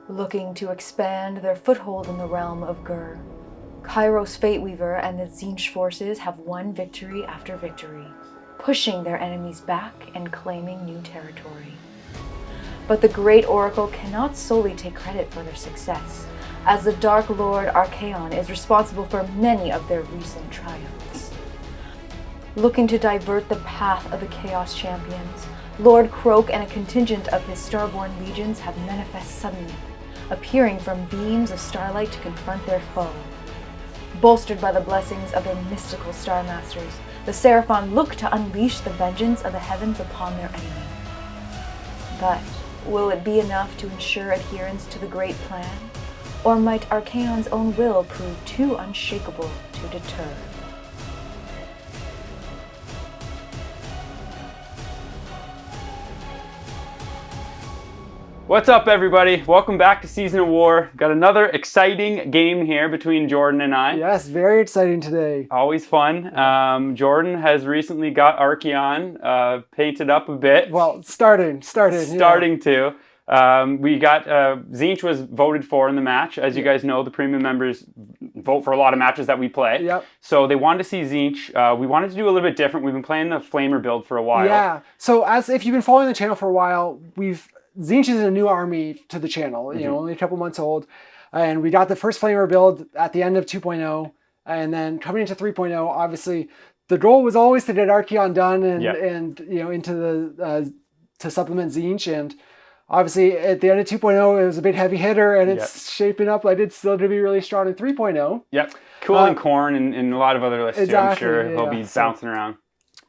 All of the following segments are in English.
looking to expand their foothold in the realm of Ghur. Kairos Fateweaver and the Tzeentch forces have won victory after victory, pushing their enemies back and claiming new territory. But the Great Oracle cannot solely take credit for their success, as the Dark Lord ARCHAON is responsible for many of their recent triumphs. Looking to divert the path of the Chaos Champions, Lord Kroak and a contingent of his Starborne legions have manifest suddenly, appearing from beams of starlight to confront their foe. Bolstered by the blessings of their mystical starmasters, the Seraphon look to unleash the vengeance of the heavens upon their enemy. But will it be enough to ensure adherence to the great plan? Or might Archaon's own will prove too unshakable to deter? What's up, everybody? Welcome back to Season of War. Got another exciting game here between Jordan and I. Yes, very exciting today. Always fun. Jordan has recently got Archaon painted up a bit. Well, starting to. We got Tzeentch was voted for in the match. As you guys know, the premium members vote for a lot of matches that we play. Yep. So they wanted to see Tzeentch. We wanted to do a little bit different. We've been playing the Flamer build for a while. Yeah. So if you've been following the channel for a while, Tzeentch is a new army to the channel, only a couple months old. And we got the first Flamer build at the end of 2.0. And then coming into 3.0, obviously, the goal was always to get Archaon done and into the to supplement Tzeentch. And obviously, at the end of 2.0, it was a bit heavy hitter, and it's shaping up like it's still going to be really strong in 3.0. Yep. Cooling Corn and a lot of other lists, exactly, too. I'm sure he'll be bouncing around.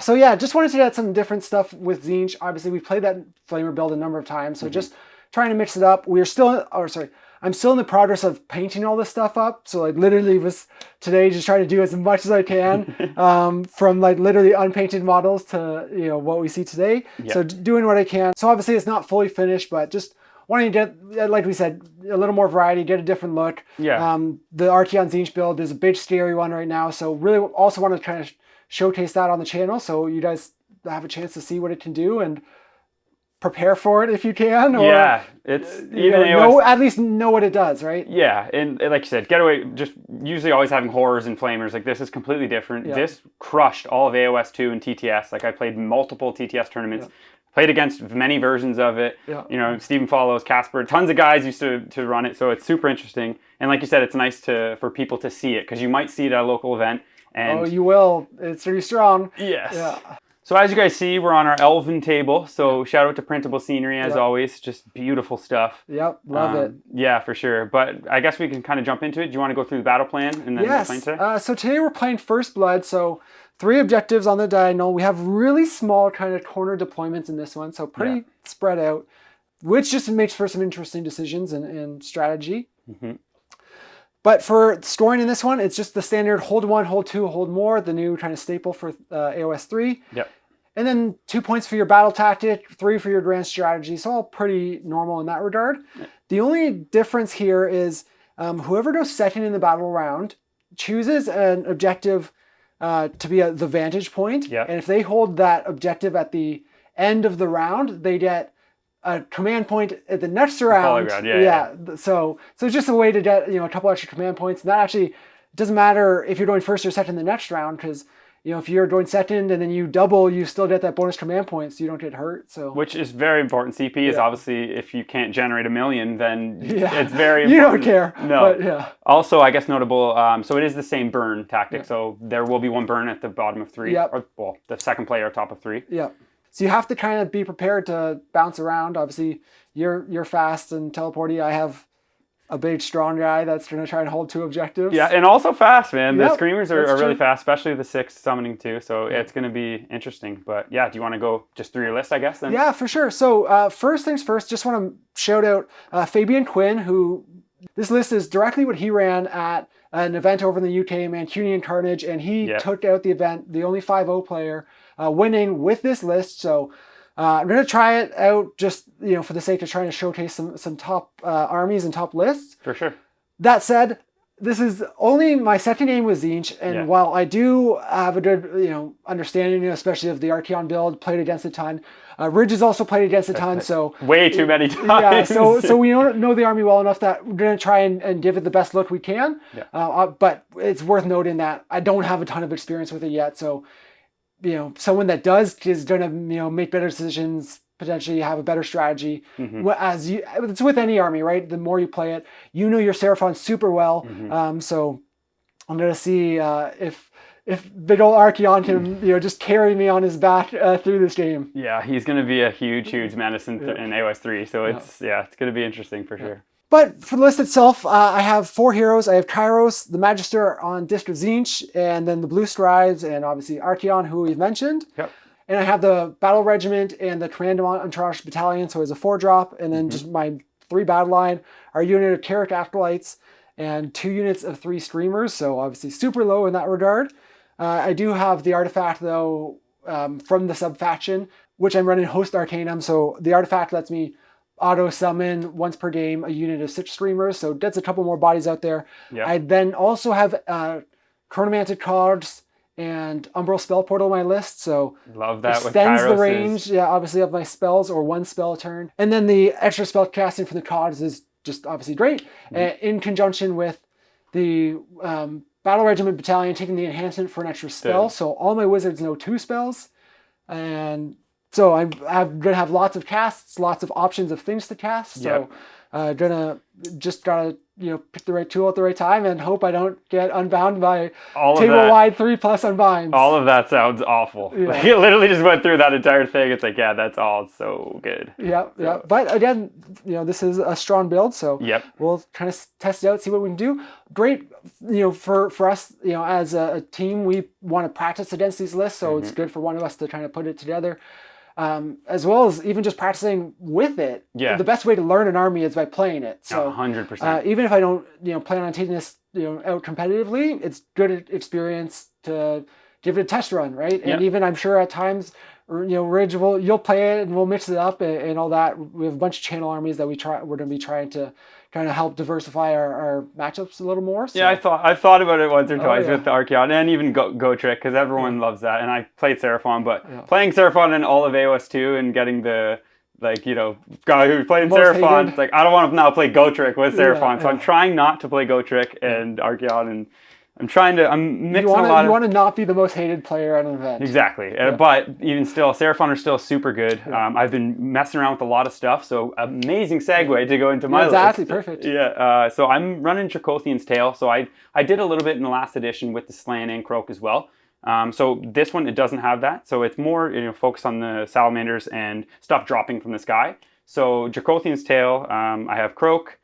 So yeah, just wanted to get some different stuff with Tzeentch. Obviously, we've played that Flamer build a number of times, so just trying to mix it up. I'm still in the progress of painting all this stuff up. So literally was today just trying to do as much as I can from literally unpainted models to what we see today. Yep. So doing what I can. So obviously it's not fully finished, but just wanting to get, like we said, a little more variety, get a different look. Yeah. The Archaon Tzeentch build is a big scary one right now, so really also want to kind of showcase that on the channel so you guys have a chance to see what it can do and prepare for it if you can. Or, it's at least know what it does, right? Yeah, and like you said, getaway, just usually always having horrors and flamers. Like this is completely different. Yeah. This crushed all of AoS 2 and TTS. Like I played multiple TTS tournaments. Yeah. Played against many versions of it. Yeah. Stephen Follows, Casper, tons of guys used to run it. So it's super interesting. And like you said, it's nice for people to see it because you might see it at a local event. And you will. It's pretty strong. Yes. Yeah. So as you guys see, we're on our Elven table. So shout out to Printable Scenery as always. Just beautiful stuff. Yep. Love it. Yeah, for sure. But I guess we can kind of jump into it. Do you want to go through the battle plan and then explain today? So today we're playing First Blood. So 3 objectives on the diagonal. We have really small kind of corner deployments in this one. So pretty spread out, which just makes for some interesting decisions and strategy. Mm-hmm. But for scoring in this one, it's just the standard hold 1, hold 2, hold more, the new kind of staple for AoS 3. Yep. And then 2 points for your battle tactic, 3 for your advanced strategy. So all pretty normal in that regard. Yep. The only difference here is whoever goes second in the battle round chooses an objective to be the vantage point. Yep. And if they hold that objective at the end of the round, they get a command point at the next round. So it's just a way to get a couple extra command points. And that actually doesn't matter if you're going first or second the next round, because if you're going second and then you double, you still get that bonus command point, so you don't get hurt. So which is very important. CP is obviously, if you can't generate 1 million, then it's very important. You don't care. No. But Also, I guess notable. So it is the same burn tactic. Yeah. So there will be 1 burn at the bottom of 3. Yep. Or the second player top of 3. Yeah. So you have to kind of be prepared to bounce around. Obviously, you're fast and teleporty. I have a big, strong guy that's going to try and hold 2 objectives. Yeah, and also fast, man. The Screamers are really fast, especially the 6 summoning too. So it's going to be interesting. But yeah, do you want to go just through your list, I guess, then? Yeah, for sure. So first things first, just want to shout out Fabian Quinn, who this list is directly what he ran at an event over in the UK, Mancunian Carnage, and he took out the event, the only 5-0 player, winning with this list. So I'm going to try it out just for the sake of trying to showcase some top armies and top lists. For sure. That said, this is only my second game with Tzeentch, and while I do have a good, understanding, especially of the Archaon build, played against a ton. Ridge has also played against a ton, so way too many times. Yeah, so we don't know the army well enough that we're going to try and give it the best look we can. Yeah. But it's worth noting that I don't have a ton of experience with it yet, so someone that does is going to make better decisions, potentially have a better strategy. It's with any army, right? The more you play it, your Seraphon super well. So I'm going to see if big old Archaon can just carry me on his back through this game. Yeah, he's going to be a huge menace in AoS 3. So it's going to be interesting for sure. But for the list itself, I have 4 heroes. I have Kairos, the Magister on Disc of Tzeentch, and then the Blue Scribes, and obviously Archaon, who we've mentioned. Yep. And I have the Battle Regiment and the Commandant Entourage Battalion, so it's a 4-drop. And then just my 3 battle line are a unit of Kroak Acolytes and 2 units of 3 Streamers, so obviously super low in that regard. I do have the artifact, though, from the sub-faction, which I'm running Host Arcanum, so the artifact lets me auto-summon once per game a unit of 6 Streamers, so that's a couple more bodies out there. Yep. I then also have Chronomantic Cards and Umbral Spell Portal on my list, so love that extends with the range, obviously, of my spells, or 1 spell a turn. And then the extra spell casting for the cards is just obviously great, in conjunction with the Battle Regiment Battalion taking the enhancement for an extra spell, so all my wizards know 2 spells, and so I'm going to have lots of casts, lots of options of things to cast, so gotta pick the right tool at the right time and hope I don't get unbound by table-wide 3+ unbinds. All of that sounds awful. Yeah. Like, it literally just went through that entire thing. It's like, that's all so good. Yeah. But again, this is a strong build, so we'll kind of test it out, see what we can do. Great, for us, as a team, we want to practice against these lists, so it's good for one of us to kind of put it together. As well as even just practicing with it. Yeah. The best way to learn an army is by playing it. So 100%. Even if I don't, plan on taking this, out competitively, it's good experience to give it a test run, right? And even I'm sure at times, Ridge you'll play it and we'll mix it up and all that. We have a bunch of channel armies that we're going to be trying to kind of help diversify our matchups a little more. So. Yeah, I thought about it once or twice with the Archaon and even Go Trick, because everyone loves that. And I played Seraphon, but playing Seraphon in all of AoS 2 and getting the guy who played Seraphon, it's like, I don't want to now play Go Trick with Seraphon, so I'm trying not to play Go Trick and Archaon, and I'm mixing a lot of... You want to not be the most hated player at an event. Exactly. But even still, Seraphon are still super good. I've been messing around with a lot of stuff, so amazing segue to go into my list. Exactly, perfect. Yeah, so I'm running Dracothian's Tale, so I did a little bit in the last edition with the Slan and Kroak as well. So this one, it doesn't have that, so it's more focused on the salamanders and stuff dropping from the sky. So Dracothian's Tale, I have Kroak,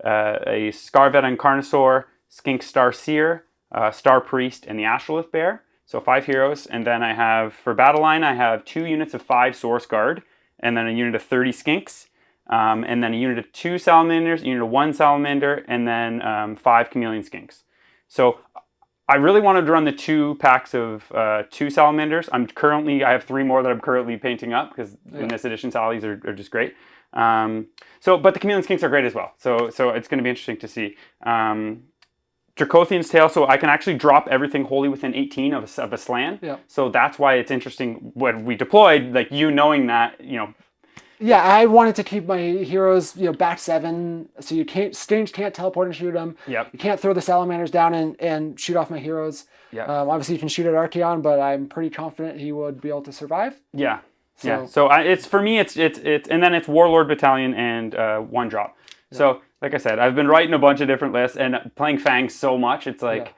a Scarvet Incarnosaur, Skink Star Seer, Star Priest, and the Astrolith Bear. So 5 heroes. And then I have, for battle line, I have 2 units of 5 Source Guard, and then a unit of 30 Skinks, and then a unit of 2 Salamanders, a unit of 1 Salamander, and then 5 Chameleon Skinks. So I really wanted to run the 2 packs of 2 Salamanders. I have 3 more that I'm currently painting up, because in this edition, Sallies are just great. But the Chameleon Skinks are great as well. So it's going to be interesting to see. Dracothian's Tale, so I can actually drop everything wholly within 18 of a slan. Yeah. So that's why it's interesting when we deployed, knowing that, Yeah, I wanted to keep my heroes, back 7, so Tzeentch can't teleport and shoot them. Yep. You can't throw the salamanders down and shoot off my heroes. Yep. Obviously, you can shoot at Archaon, but I'm pretty confident he would be able to survive. Yeah. So it's for me, it's and then it's Warlord Battalion and 1 drop. Yeah. So like I said, I've been writing a bunch of different lists and playing Fangs so much. It's like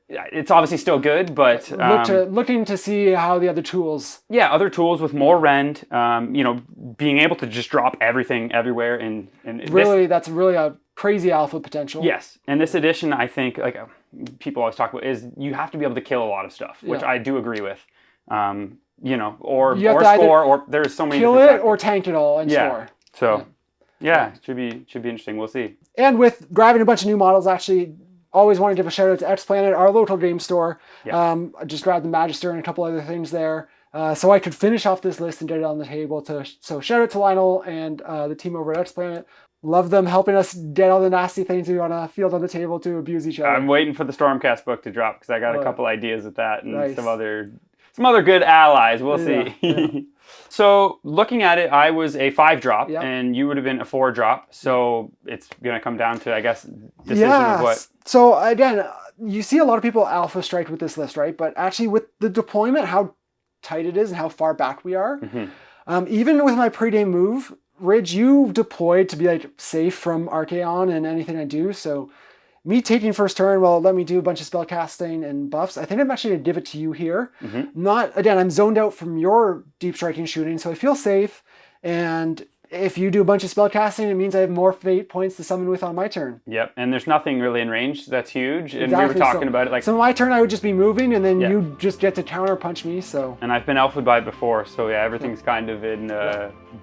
it's obviously still good, but looking to see how the other tools. Yeah, other tools with more rend. Being able to just drop everything everywhere and really that's really a crazy alpha potential. Yes, and this edition, I think, people always talk about, is you have to be able to kill a lot of stuff, which I do agree with. Or score, or there's so many. Kill it or tank it all and score. So. Yeah, it should be interesting. We'll see. And with grabbing a bunch of new models, actually, always want to give a shout out to X Planet, our local game store. I just grabbed the Magister and a couple other things there, so I could finish off this list and get it on the table. So shout out to Lionel and the team over at X Planet. Love them helping us get all the nasty things we want to field on the table to abuse each other. I'm waiting for the Stormcast book to drop because I got a couple ideas with that and nice. some other good allies. We'll see. Yeah. So looking at it, I was a 5-drop and you would have been a 4-drop. So it's going to come down to, I guess, decision of what. So again, you see a lot of people alpha strike with this list, right? But actually with the deployment, how tight it is and how far back we are, even with my pre-game move, Ridge, you deployed to be like safe from Archaon and anything I do. So me taking first turn will let me do a bunch of spell casting and buffs. I think I'm actually going to give it to you here. I'm zoned out from your deep striking shooting, so I feel safe. And if you do a bunch of spell casting, it means I have more fate points to summon with on my turn. Yep, and there's nothing really in range that's huge. And we were talking about it like. So my turn, I would just be moving, and then you just get to counter punch me. So. And I've been alphaed by it before, so yeah, everything's kind of in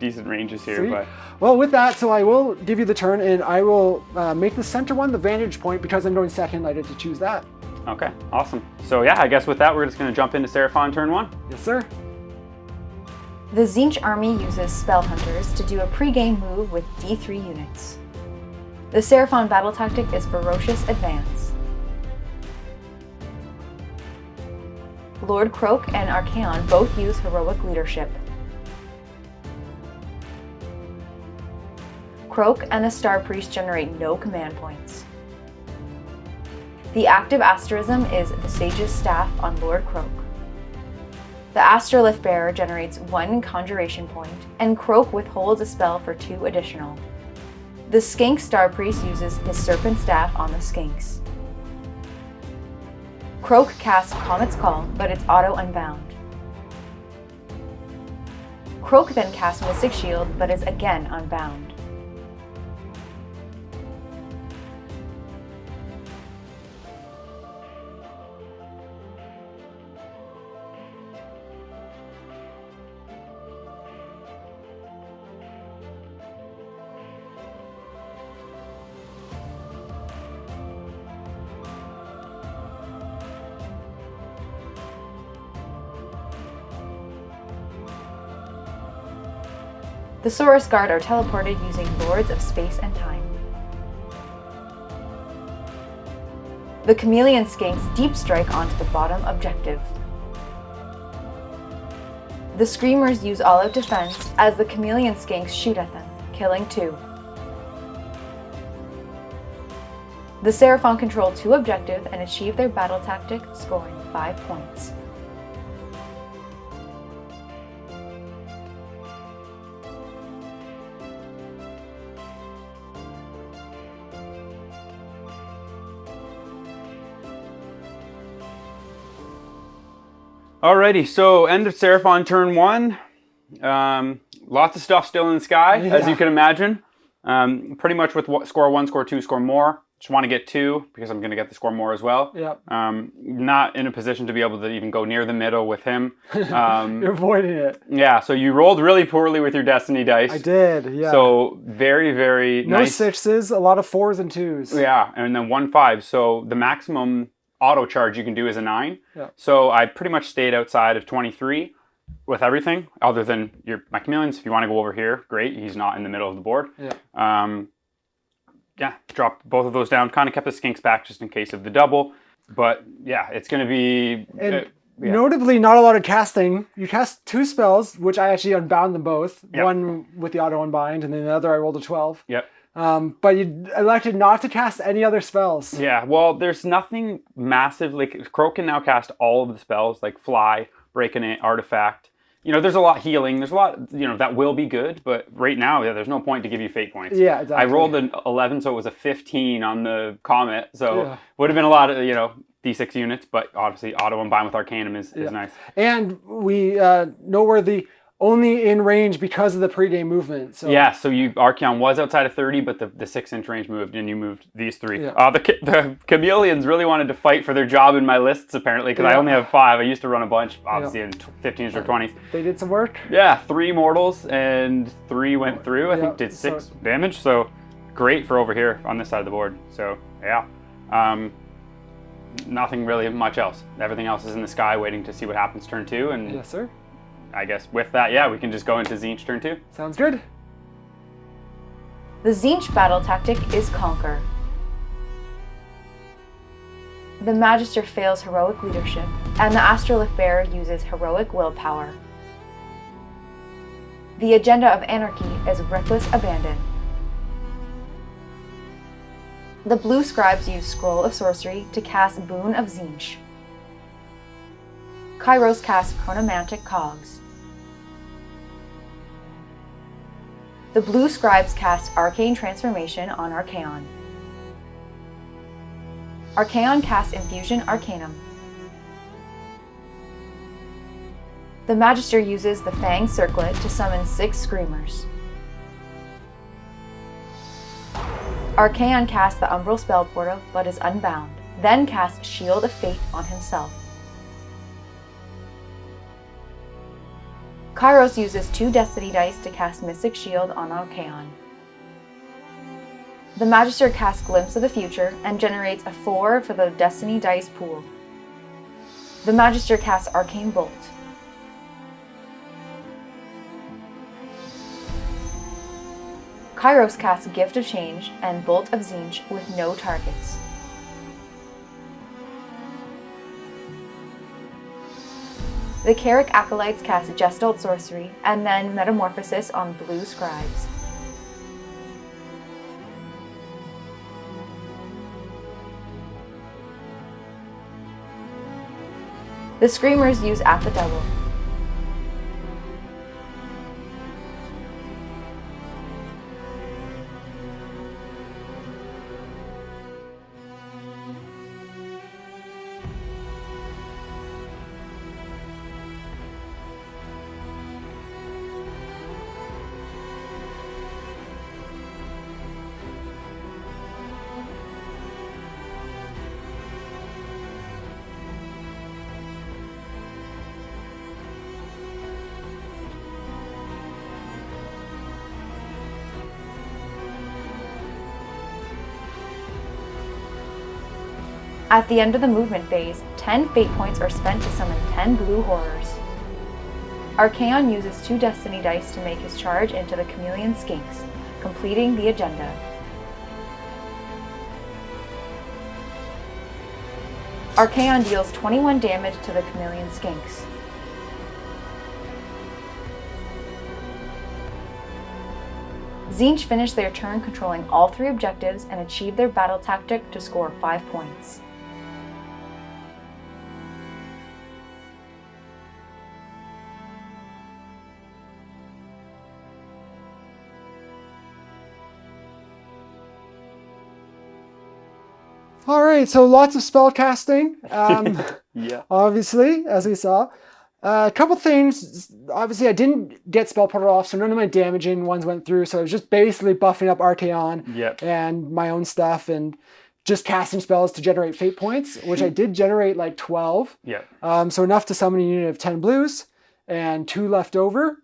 decent ranges here. Sweet. But well, with that, so I will give you the turn, and I will make the center one the vantage point because I'm going second. I get to choose that. Okay, awesome. So yeah, I guess with that, we're just going to jump into Seraphon turn 1. Yes, sir. The Tzeentch army uses Spell Hunters to do a pre-game move with D3 units. The Seraphon battle tactic is Ferocious Advance. Lord Kroak and Archaon both use Heroic Leadership. Kroak and the Star Priest generate no command points. The active asterism is the Sage's Staff on Lord Kroak. The Astrolith Bearer generates 1 conjuration point, and Kroak withholds a spell for 2 additional. The Skink Star Priest uses his Serpent Staff on the Skinks. Kroak casts Comet's Call, but it's auto-unbound. Kroak then casts Mystic Shield, but is again unbound. The Saurus Guard are teleported using Lords of Space and Time. The Chameleon Skinks deep strike onto the bottom objective. The Screamers use all-out defense as the Chameleon Skinks shoot at them, killing 2. The Seraphon control 2 objectives and achieve their battle tactic, scoring 5 points. alrighty, so end of Seraphon turn 1. Lots of stuff still in the sky, as you can imagine. Pretty much with score 1, score 2, score more. Just want to get 2 because I'm going to get the score more as well. Yep. Not in a position to be able to even go near the middle with him. You're avoiding it. Yeah, so you rolled really poorly with your Destiny dice. I did, yeah. So very, very nice. No 6s, a lot of 4s and 2s. Yeah, and then 1 5. So the maximum auto charge you can do is a 9. Yeah. So I pretty much stayed outside of 23 with everything, other than my chameleons. If you want to go over here, great. He's not in the middle of the board. Yeah. Yeah, dropped both of those down. Kind of kept the skinks back just in case of the double. But yeah, it's going to be... Notably, not a lot of casting. You cast 2 spells, which I actually unbound them both. Yep. One with the auto unbind, and then the other I rolled a 12. Yep. But you elected not to cast any other spells. Yeah, well, there's nothing massive. Like, Kroak can now cast all of the spells, like Fly, Break an Artifact. You know, there's a lot healing. There's a lot, that will be good. But right now, there's no point to give you fate points. Yeah, exactly. I rolled an 11, so it was a 15 on the Comet. So would have been a lot of, D6 units. But obviously, auto unbind with Arcanum is nice. And we know where the only in range because of the pregame movement. So. Yeah, so Archaon was outside of 30, but the 6-inch range moved, and you moved these 3. Yeah. The Chameleons really wanted to fight for their job in my lists, apparently, because I only have 5. I used to run a bunch, obviously, in 15s or 20s. They did some work. Yeah, 3 mortals, and 3 went through. I think did 6 damage, so great for over here on this side of the board. So, yeah. Nothing really much else. Everything else is in the sky waiting to see what happens turn 2. And yes, sir. I guess with that, we can just go into Tzeentch turn 2. Sounds good. The Tzeentch battle tactic is Conquer. The Magister fails heroic leadership, and the Astrolith Bearer uses heroic willpower. The agenda of Anarchy is Reckless Abandon. The Blue Scribes use Scroll of Sorcery to cast Boon of Tzeentch. Kairos casts Chronomantic Cogs. The Blue Scribes cast Arcane Transformation on Archaon. Archaon casts Infusion Arcanum. The Magister uses the Fang Circlet to summon 6 Screamers. Archaon casts the Umbral Spell Portal but is unbound, then casts Shield of Fate on himself. Kairos uses 2 Destiny Dice to cast Mystic Shield on Archaon. The Magister casts Glimpse of the Future and generates a 4 for the Destiny Dice pool. The Magister casts Arcane Bolt. Kairos casts Gift of Change and Bolt of Tzeentch with no targets. The Carrick Acolytes cast Gestalt Sorcery and then Metamorphosis on Blue Scribes. The Screamers use At the Double. At the end of the movement phase, 10 fate points are spent to summon 10 blue horrors. Archaon uses 2 Destiny Dice to make his charge into the Chameleon Skinks, completing the agenda. Archaon deals 21 damage to the Chameleon Skinks. Tzeentch finish their turn controlling all 3 objectives and achieve their battle tactic to score 5 points. All right, so lots of spell casting. Yeah. Obviously, as we saw. A couple things. Obviously, I didn't get spell portal off, so none of my damaging ones went through. So I was just basically buffing up Archaon and my own stuff and just casting spells to generate fate points, which I did generate like 12. Yeah. So enough to summon a unit of 10 blues and 2 left over.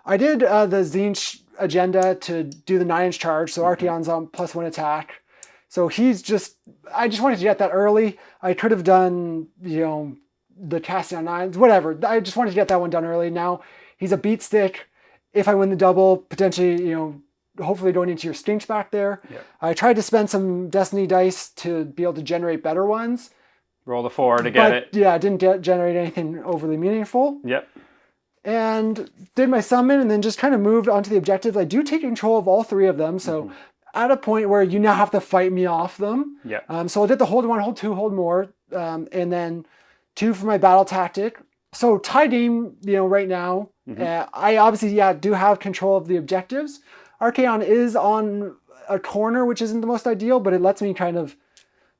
I did the Tzeentch agenda to do the 9-inch charge, so Archaon's on +1 attack. So he's just, I just wanted to get that early. I could have done, the casting on 9s, whatever. I just wanted to get that one done early. Now he's a beat stick. If I win the double, potentially, hopefully going into your Skinks back there. Yeah. I tried to spend some Destiny Dice to be able to generate better ones. Roll the 4 to get it. Yeah, I didn't generate anything overly meaningful. Yep. And did my summon and then just kind of moved onto the objectives. I do take control of all 3 of them. So at a point where you now have to fight me off them. Yeah. So I did the hold 1, hold 2, hold more, and then 2 for my battle tactic. So tie game, right now, I obviously, do have control of the objectives. Archaon is on a corner, which isn't the most ideal, but it lets me kind of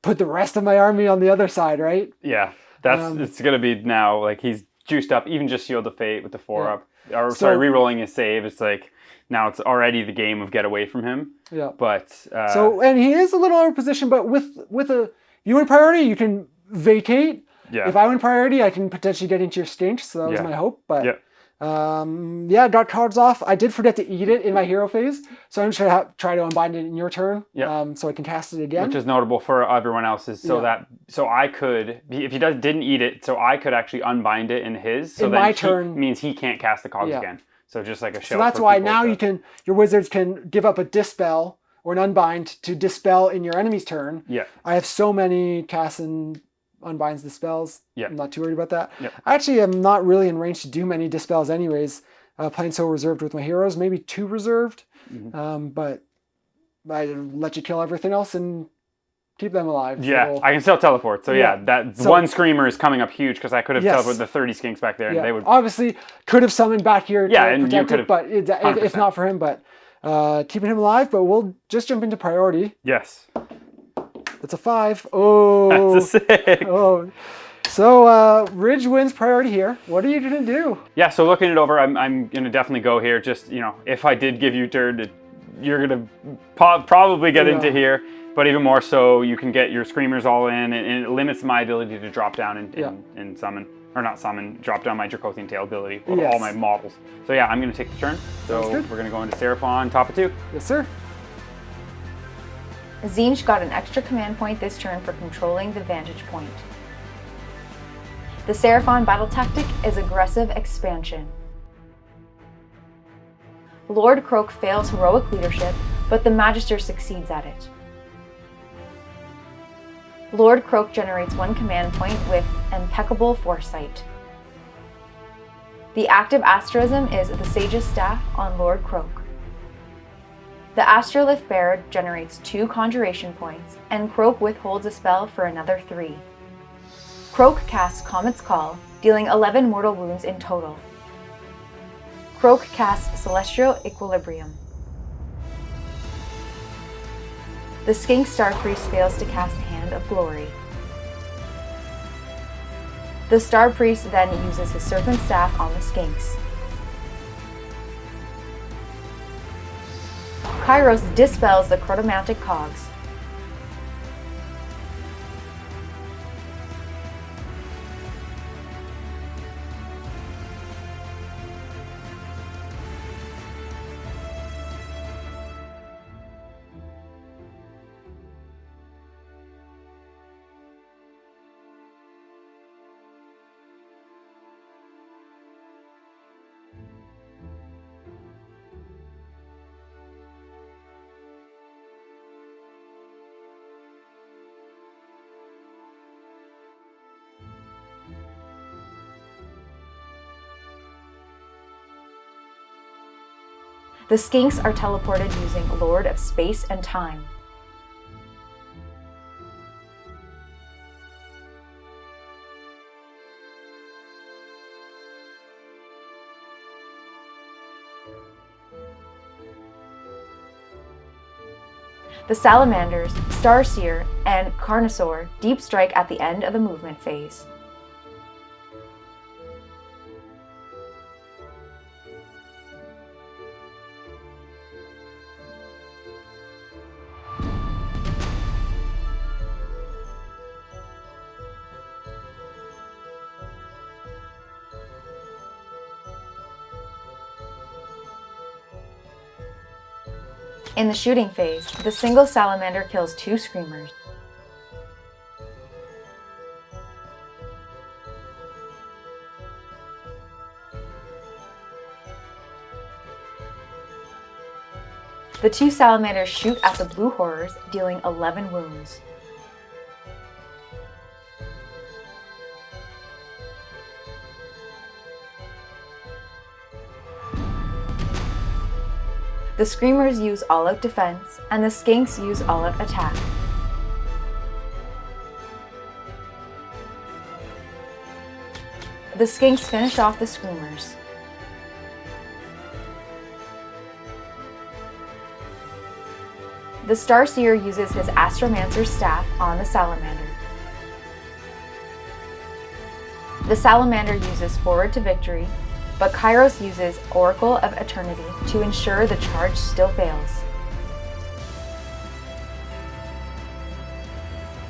put the rest of my army on the other side, right? Yeah, it's going to be now, like he's juiced up, even just Shield of Fate with the 4 up. Or re-rolling his save, it's like, now it's already the game of get away from him. Yeah. But and he is a little out of position, but with a you win priority, you can vacate. Yeah. If I win priority, I can potentially get into your Skinks. So that was my hope. But got cards off. I did forget to eat it in my hero phase, so I'm just gonna try to unbind it in your turn. So I can cast it again. Which is notable for everyone else's, so I could, if he didn't eat it, so I could actually unbind it in his. So in then my turn means he can't cast the cogs again. So just like a So shelf. that's why now your wizards can give up a dispel or an unbind to dispel in your enemy's turn. Yeah. I have so many casts and unbinds dispels. Yeah. I'm not too worried about that. Yeah. I actually am not really in range to do many dispels anyways. Playing so reserved with my heroes, maybe 2 reserved. But I let you kill everything else and keep them alive. Yeah, so, I can still teleport. So one screamer is coming up huge because I could have teleported the 30 skinks back there, and they would obviously could have summoned back here to and you protect could it, but if not for him, but keeping him alive. But we'll just jump into priority. Yes. That's a 5. Oh, that's a 6. Oh, so Ridge wins priority here. What are you gonna do? Yeah, so looking it over, I'm gonna definitely go here. Just if I did give you turn, you're gonna probably get into here. But even more so, you can get your screamers all in, and it limits my ability to drop down and summon, or not summon, drop down my Dracothian tail ability of all my models. So yeah, I'm going to take the turn. So we're going to go into Seraphon, top of 2. Yes, sir. Tzeentch got an extra command point this turn for controlling the vantage point. The Seraphon battle tactic is aggressive expansion. Lord Kroak fails heroic leadership, but the Magister succeeds at it. Lord Kroak generates 1 command point with impeccable foresight. The active asterism is the Sage's Staff on Lord Kroak. The Astrolith Bearer generates 2 conjuration points, and Kroak withholds a spell for another 3. Kroak casts Comet's Call, dealing 11 mortal wounds in total. Kroak casts Celestial Equilibrium. The Skink Star Priest fails to cast Hand of Glory. The Star Priest then uses his Serpent Staff on the Skinks. Kairos dispels the Chronomantic Cogs. The Skinks are teleported using Lord of Space and Time. The Salamanders, Starseer, and Carnosaur deep strike at the end of the movement phase. In the shooting phase, the single salamander kills 2 screamers. The 2 salamanders shoot at the blue horrors, dealing 11 wounds. The Screamers use all-out defense, and the Skinks use all-out attack. The Skinks finish off the Screamers. The Starseer uses his Astromancer's staff on the Salamander. The Salamander uses Forward to Victory, but Kairos uses Oracle of Eternity to ensure the charge still fails.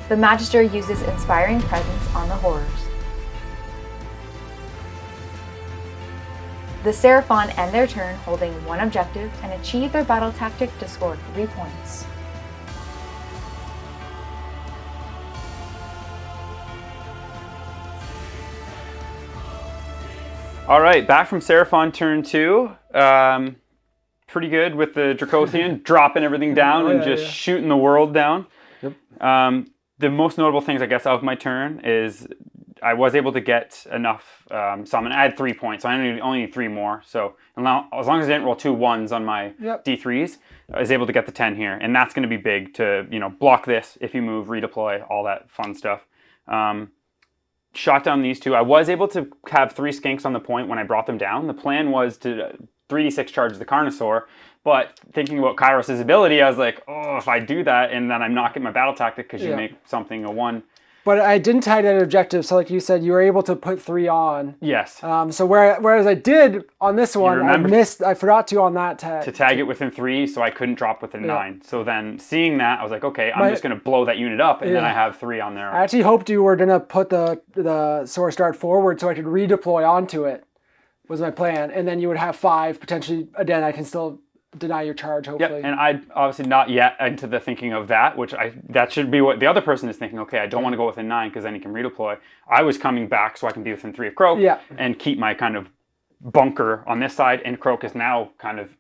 The Magister uses Inspiring Presence on the Horrors. The Seraphon end their turn holding 1 objective and achieve their battle tactic to score 3 points. All right, back from Seraphon turn 2. pretty good with the Dracothian, dropping everything down and just shooting the world down. Yep. The most notable things, I guess, of my turn is I was able to get enough summon. I had 3 points, so I only need 3 more. So as long as I didn't roll 2 1s on my D3s, I was able to get the 10 here. And that's going to be big to, block this if you move, redeploy, all that fun stuff. Shot down these 2. I was able to have 3 skinks on the point when I brought them down. The plan was to 3d6 charge the Carnosaur, but thinking about Kairos' ability, I was like, oh, if I do that and then I'm not getting my battle tactic because you make something a 1. But I didn't tag that objective, so like you said, you were able to put 3 on. Yes. So whereas I did on this one, I forgot to on that tag. To tag it within 3, so I couldn't drop within 9. So then seeing that, I was like, okay, I'm just going to blow that unit up, and then I have 3 on there. I actually hoped you were going to put the Source Dart forward so I could redeploy onto it, was my plan. And then you would have 5, potentially, again, I can still deny your charge, hopefully. Yep, and I obviously not yet into the thinking of that, that should be what the other person is thinking. Okay, I don't want to go within 9 because then he can redeploy. I was coming back so I can be within 3 of Kroak and keep my kind of bunker on this side, and Kroak is now kind of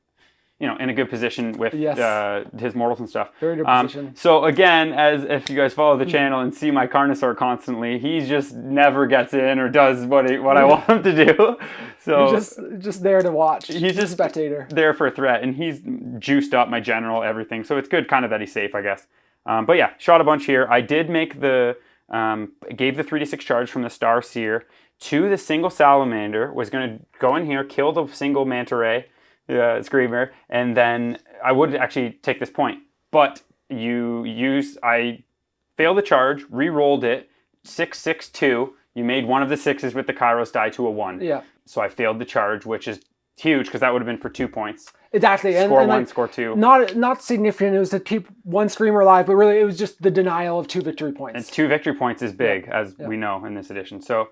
in a good position with his mortals and stuff. Very good position. So again, as if you guys follow the channel and see my Carnosaur constantly, he just never gets in or does what I want him to do. So he's just there to watch. He's just a spectator. There for a threat, and he's juiced up my general, everything. So it's good kind of that he's safe, I guess. But yeah, shot a bunch here. I did make gave the 3d6 charge from the Star Seer to the single Salamander, was going to go in here, kill the single Manta Ray, Screamer, and then I would actually take this point, but I failed the charge, re-rolled it, 6, 6, 2. You made one of the 6s with the Kairos die to a 1. Yeah. So I failed the charge, which is huge because that would have been for 2 points. Exactly. Score and 1, score 2. Not significant. It was to keep 1 Screamer alive, but really it was just the denial of 2 victory points. And 2 victory points is big, as we know in this edition. So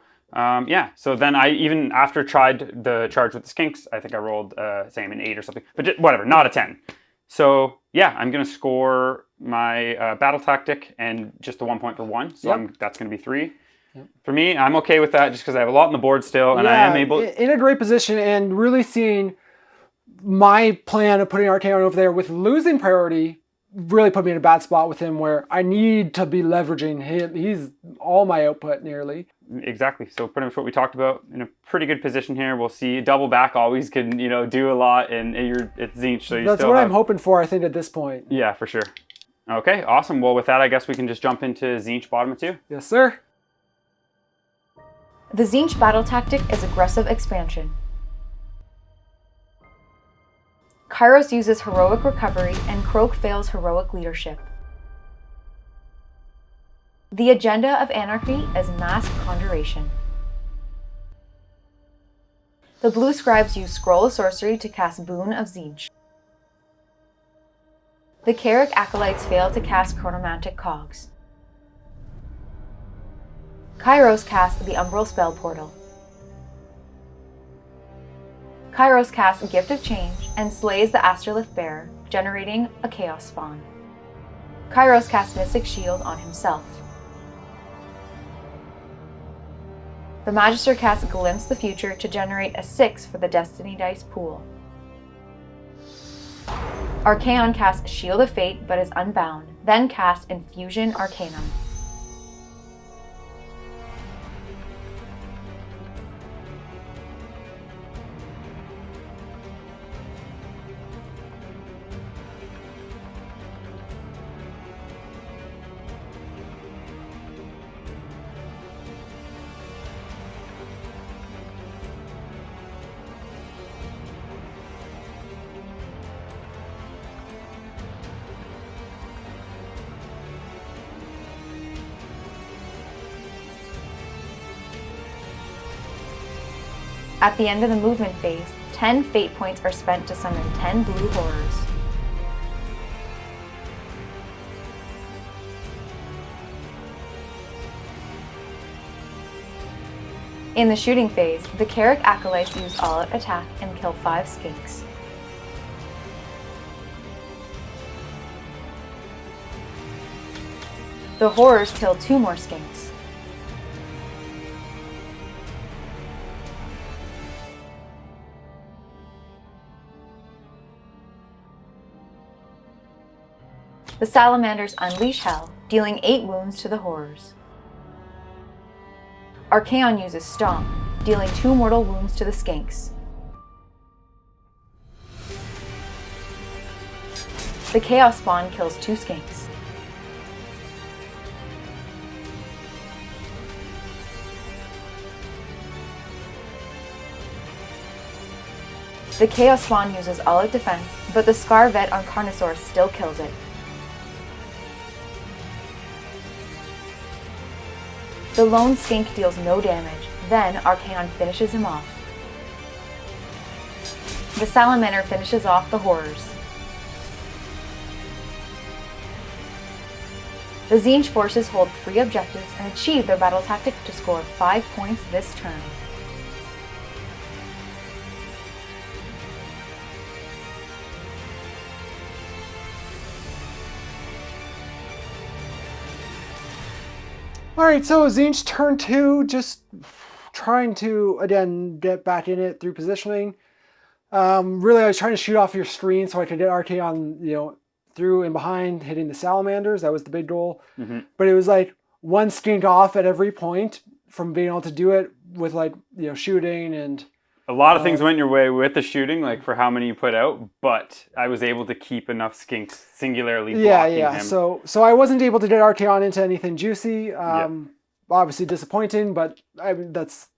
so then I even after tried the charge with the skinks, I think I rolled same an 8 or something, but whatever, not a 10. So yeah, I'm gonna score my battle tactic and just the 1 point for 1. So that's gonna be 3. Yep. For me, I'm okay with that just because I have a lot on the board still, and I am able in a great position, and really seeing my plan of putting Archaon over there with losing priority really put me in a bad spot with him where I need to be leveraging him. He's all my output nearly. Exactly. So pretty much what we talked about, in a pretty good position here. We'll see. Double back always can, do a lot, and it's Tzeentch, so that's what I'm hoping for, I think, at this point. Yeah, for sure. Okay, awesome. Well, with that, I guess we can just jump into Tzeentch bottom of 2. Yes, sir. The Tzeentch battle tactic is aggressive expansion. Kairos uses heroic recovery, and Kroak fails heroic leadership. The agenda of Anarchy is mass conjuration. The blue scribes use Scroll of Sorcery to cast Boon of Tzeentch. The Kairos Acolytes fail to cast Chronomantic Cogs. Kairos casts the Umbral Spell Portal. Kairos casts Gift of Change and slays the Astrolith Bearer, generating a Chaos Spawn. Kairos casts Mystic Shield on himself. The Magister casts Glimpse the Future to generate a 6 for the Destiny Dice pool. Archaon casts Shield of Fate but is unbound, then casts Infusion Arcanum. At the end of the movement phase, 10 fate points are spent to summon 10 blue horrors. In the shooting phase, the Kairos Acolytes use all-out attack and kill 5 skinks. The horrors kill 2 more skinks. The salamanders unleash hell, dealing 8 wounds to the horrors. Archaon uses Stomp, dealing 2 mortal wounds to the skinks. The Chaos Spawn kills 2 skinks. The Chaos Spawn uses all-out defense, but the Scar Vet on Carnosaur still kills it. The lone skink deals no damage, then Archaon finishes him off. The Salamander finishes off the horrors. The Tzeentch forces hold 3 objectives and achieve their battle tactic to score 5 points this turn. Alright, so Tzeentch turn 2, just trying to, again, get back in it through positioning. Really, I was trying to shoot off your screen so I could get Archaon, through and behind, hitting the salamanders. That was the big goal. Mm-hmm. But it was like 1 skink off at every point from being able to do it with shooting and... A lot of things went your way with the shooting, like for how many you put out, but I was able to keep enough skinks singularly blocking him. So I wasn't able to get Archaon into anything juicy. Obviously disappointing, but that's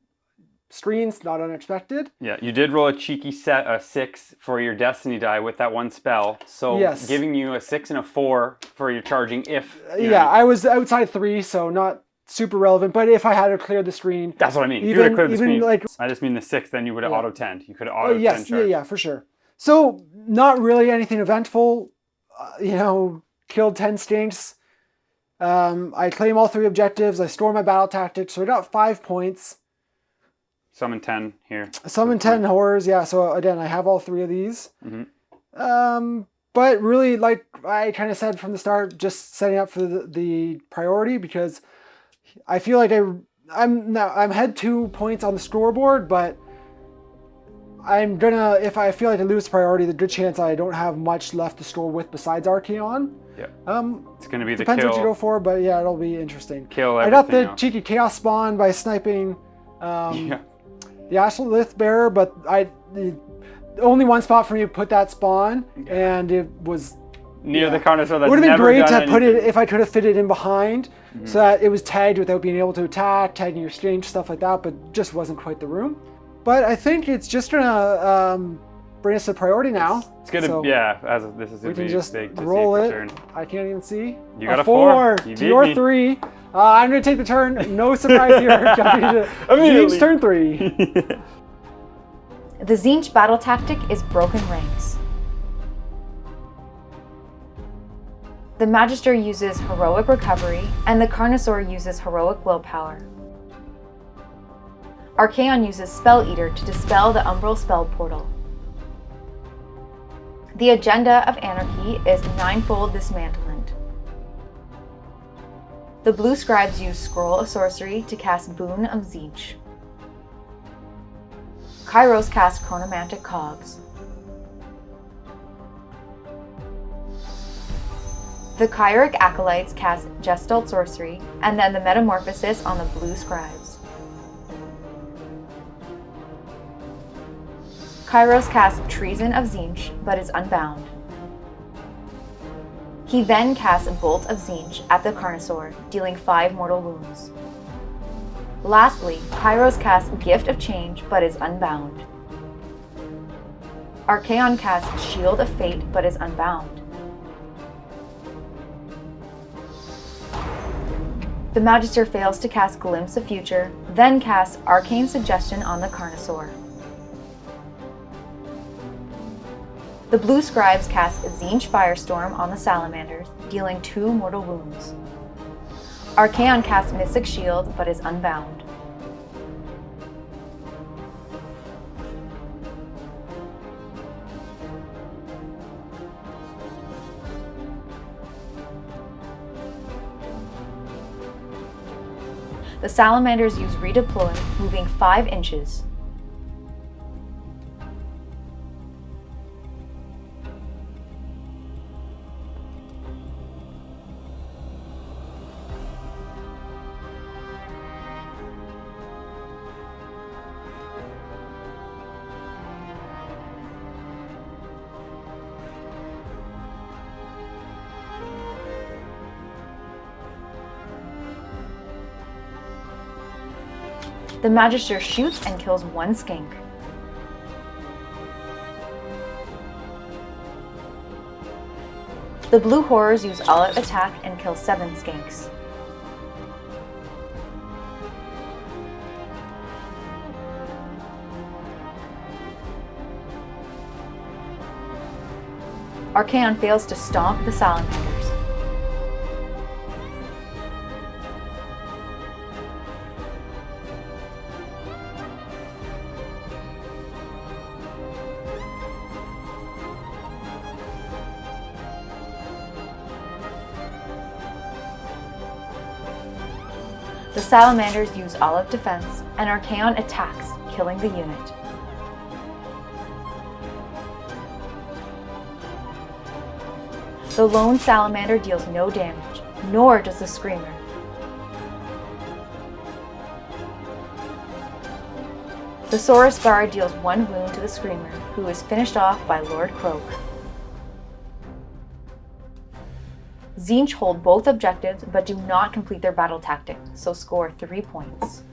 screens, not unexpected. Yeah, you did roll a cheeky 6 for your Destiny die with that 1 spell, so yes. Giving you a 6 and a 4 for your charging if... I was outside 3, so not super relevant, but if I had to clear the screen... That's what I mean. If you would have cleared the screen, I just mean the 6, then you would have auto-10'd. You could have auto-10 charged. Yeah, for sure. So, not really anything eventful. Killed 10 stinks. I claim all 3 objectives. I store my battle tactics, so I got 5 points. Summon 10 here. Summon 10 horrors, yeah. So, again, I have all 3 of these. Mm-hmm. But really, like I kind of said from the start, just setting up for the priority, because I feel like I'm head 2 points on the scoreboard, but I'm gonna, if I feel like I lose priority, there's a good chance I don't have much left to score with besides Archaon. Yeah. It's gonna be the depends kill. What you go for, but yeah, it'll be interesting. Kill everything. I got the cheeky chaos spawn by sniping the Ashlith bearer, but the only one spot for me to put that spawn, and it was near the Carnosaur. It would have been great to put it if I could have fit it in behind, so that it was tagged without being able to attack, tagging your strange stuff like that, but just wasn't quite the room. But I think it's just gonna bring us to priority now. It's gonna, as this is we can just roll it. Turn. I can't even see. You got a 4 to your 3. I'm gonna take the turn. No surprise here. Jumping to Tzeentch turn 3. The Tzeentch battle tactic is broken ranks. The Magister uses heroic recovery, and the Carnosaur uses heroic willpower. Archaon uses Spell Eater to dispel the Umbral spell portal. The agenda of Anarchy is ninefold dismantlement. The Blue Scribes use Scroll of Sorcery to cast Boon of Tzeentch. Kairos casts Chronomantic Cogs. The Chiric Acolytes cast Gestalt Sorcery, and then the Metamorphosis on the Blue Scribes. Kairos casts Treason of Tzeentch, but is unbound. He then casts Bolt of Tzeentch at the Carnosaur, dealing 5 mortal wounds. Lastly, Kairos casts Gift of Change, but is unbound. Archaon casts Shield of Fate, but is unbound. The Magister fails to cast Glimpse of Future, then casts Arcane Suggestion on the Carnosaur. The Blue Scribes cast Tzeentch Firestorm on the Salamanders, dealing 2 mortal wounds. Archaon casts Mystic Shield, but is unbound. The Salamanders use Redeploy, moving 5 inches. The Magister shoots and kills 1 skink. The Blue Horrors use all-out attack and kill 7 skinks. Archaon fails to stomp the Salamanders. The Salamanders use all-out defense, and Archaon attacks, killing the unit. The lone Salamander deals no damage, nor does the Screamer. The Saurus Guard deals 1 wound to the Screamer, who is finished off by Lord Kroak. Tzeentch hold both objectives but do not complete their battle tactic, so score 3 points.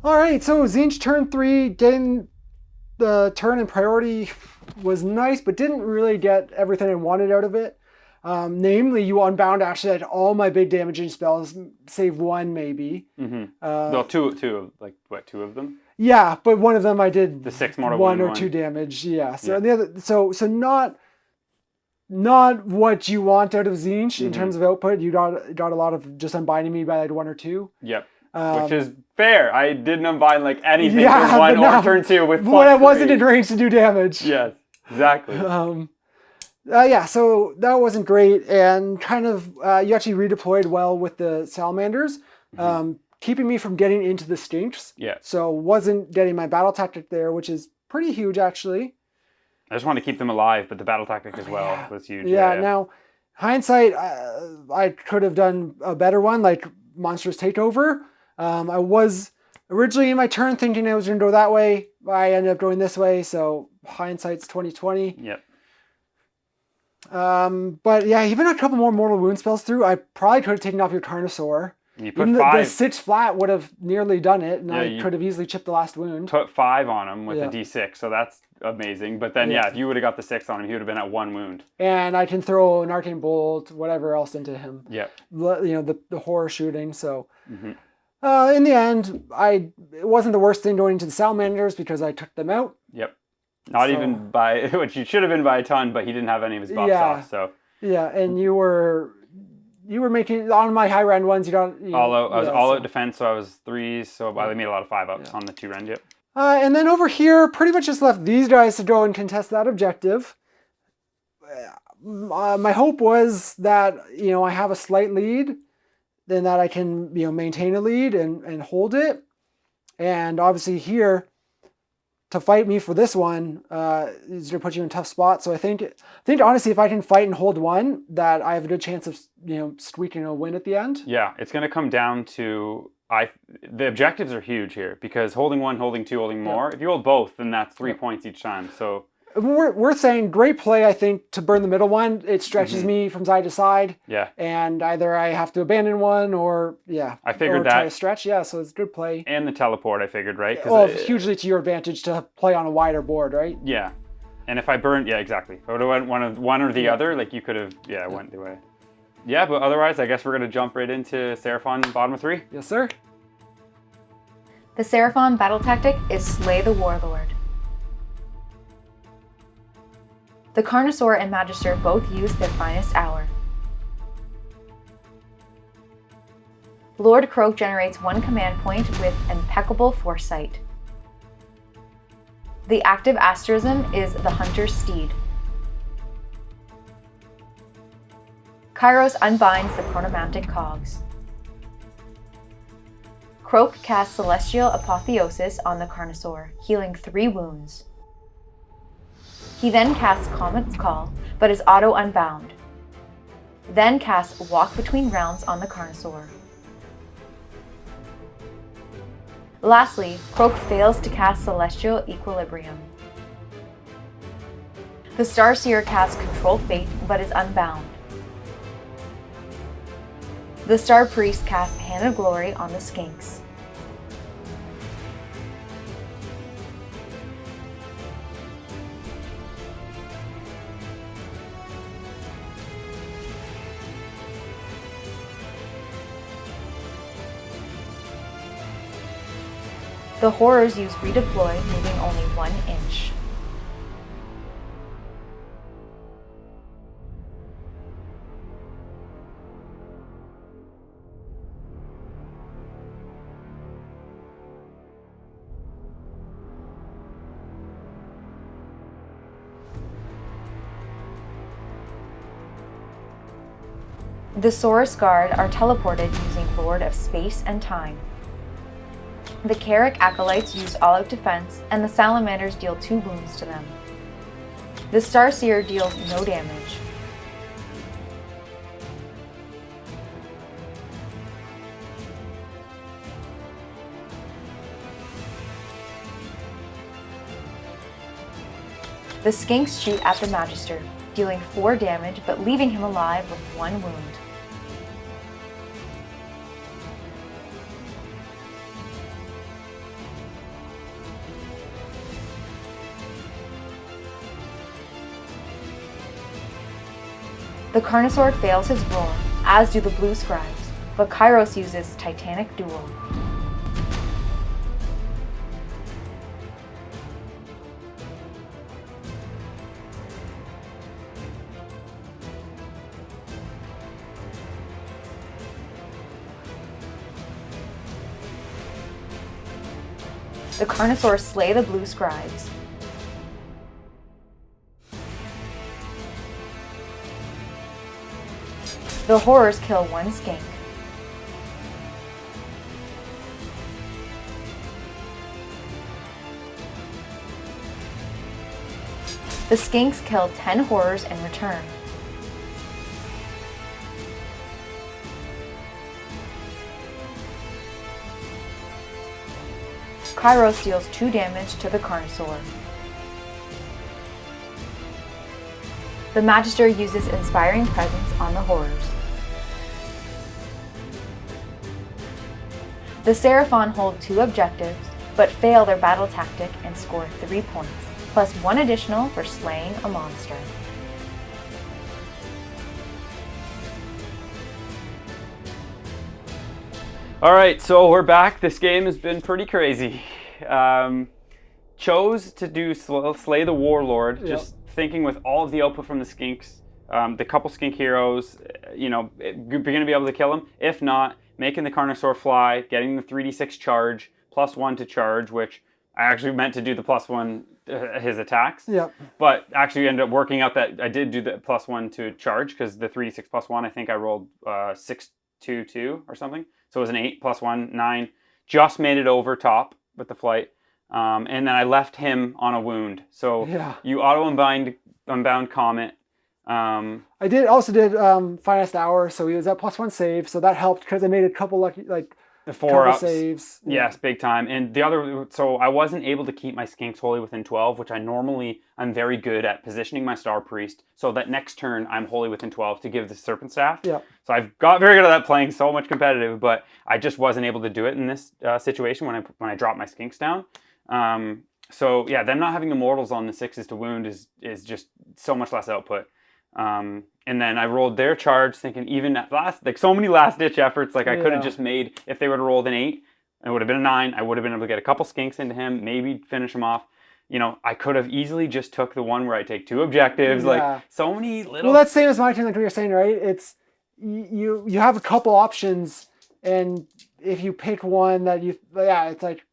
Alright, so Tzeentch turn 3, getting the turn and priority was nice, but didn't really get everything I wanted out of it. Namely, you unbound actually had all my big damaging spells, save 1 maybe. Well, two of them? Yeah, but one of them I did the 6 mortal 1 or wound 2 damage. Yeah. So the other, so not what you want out of Tzeentch in terms of output. You got a lot of just unbinding me by like 1 or 2. Yep. Which is fair. I didn't unbind like anything turn 1 or turn 2 with when I wasn't in range to do damage. Yes, exactly. Yeah, so that wasn't great, and kind of you actually redeployed well with the Salamanders, keeping me from getting into the stinks. Yeah. So wasn't getting my battle tactic there, which is pretty huge actually. I just wanted to keep them alive, but the battle tactic as well was huge. Yeah. Now, hindsight, I could have done a better one, like Monstrous Takeover. I was originally in my turn thinking I was going to go that way. I ended up going this way, so hindsight's 20/20. Yep. But yeah, even a couple more mortal wound spells through, I probably could have taken off your Carnosaur. You put even 5. the 6 flat would have nearly done it, and I could have easily chipped the last wound. Put 5 on him with a D6, so that's amazing. But then, if you would have got the 6 on him, he would have been at 1 wound. And I can throw an Arcane Bolt, whatever else into him. Yep. You know, the horror shooting, so... in the end, it wasn't the worst thing going into the Salamanders because I took them out. Yep. Not even by, which you should have been by a ton, but he didn't have any of his buffs off, so. Yeah, and you were making, on my high rend ones, I was all out defense, so I was 3s, so I made a lot of 5-ups on the 2 rend, yep. And then over here, pretty much just left these guys to go and contest that objective. My hope was that, I have a slight lead, then that I can, maintain a lead and hold it. And obviously here, to fight me for this one is going to put you in a tough spot. So I think honestly, if I can fight and hold 1, that I have a good chance of, squeaking a win at the end. Yeah, it's going to come down to, the objectives are huge here, because holding 1, holding 2, holding more, if you hold both, then that's 3 points each time, so... We're saying great play, I think, to burn the middle one. It stretches me from side to side. Yeah. And either I have to abandon one or, I figured try to stretch. Yeah, so it's good play. And the teleport, I figured, right? Well, hugely to your advantage to play on a wider board, right? Yeah. And if I burned, exactly. If I would have went one or the other, like you could have, went the way. Yeah, but otherwise, I guess we're going to jump right into Seraphon bottom of 3. Yes, sir. The Seraphon battle tactic is Slay the Warlord. The Carnosaur and Magister both use their finest hour. Lord Kroak generates 1 command point with impeccable foresight. The active asterism is the Hunter's Steed. Kairos unbinds the chronomantic cogs. Kroak casts Celestial Apotheosis on the Carnosaur, healing 3 wounds. He then casts Comet's Call, but is auto-unbound. Then casts Walk Between Realms on the Carnosaur. Lastly, Kroak fails to cast Celestial Equilibrium. The Starseer casts Control Fate, but is unbound. The Star Priest casts Hand of Glory on the Skinks. The Horrors use Redeploy, moving only 1 inch. The Saurus Guard are teleported using Lord of Space and Time. The Carrick Acolytes use all-out defense, and the Salamanders deal 2 wounds to them. The Starseer deals no damage. The Skinks shoot at the Magister, dealing 4 damage but leaving him alive with 1 wound. The Carnosaur fails his roar, as do the Blue Scribes, but Kairos uses Titanic Duel. The Carnosaurs slay the Blue Scribes. The Horrors kill 1 Skink. The Skinks kill 10 Horrors in return. Kairos deals 2 damage to the Carnosaur. The Magister uses Inspiring Presence on the Horrors. The Seraphon hold 2 objectives, but fail their battle tactic and score 3 points, plus 1 additional for slaying a monster. Alright, so we're back. This game has been pretty crazy. Chose to do Slay the Warlord, just thinking with all of the output from the Skinks, the couple Skink heroes, you're going to be able to kill them. If not, making the Carnosaur fly, getting the 3d6 charge, +1 to charge, which I actually meant to do the +1 his attacks. Yep. But actually ended up working out that I did do the +1 to charge, because the 3d6 +1, I think I rolled 6-2-2 or something. So it was an 8 +1, 9. Just made it over top with the flight. And then I left him on a wound. So you unbound Comet. I also did Finest Hour, so he was at +1 save, so that helped because I made a couple lucky, the 4-ups. Saves. Yes, big time. And the other, so I wasn't able to keep my Skinks wholly within 12, which I'm very good at positioning my Star Priest so that next turn I'm wholly within 12 to give the Serpent Staff. Yeah. So I've got very good at that, playing so much competitive, but I just wasn't able to do it in this situation when I dropped my Skinks down. So yeah, them not having Immortals on the 6s to wound is just so much less output. And then I rolled their charge, thinking even at last, so many last-ditch efforts, I could have just made, if they would have rolled an 8, it would have been a 9, I would have been able to get a couple Skinks into him, maybe finish him off. I could have easily just took the one where I take 2 objectives, so many little... Well, that's the same as my team, like what you're saying, right? It's, you have a couple options, and if you pick one that it's like...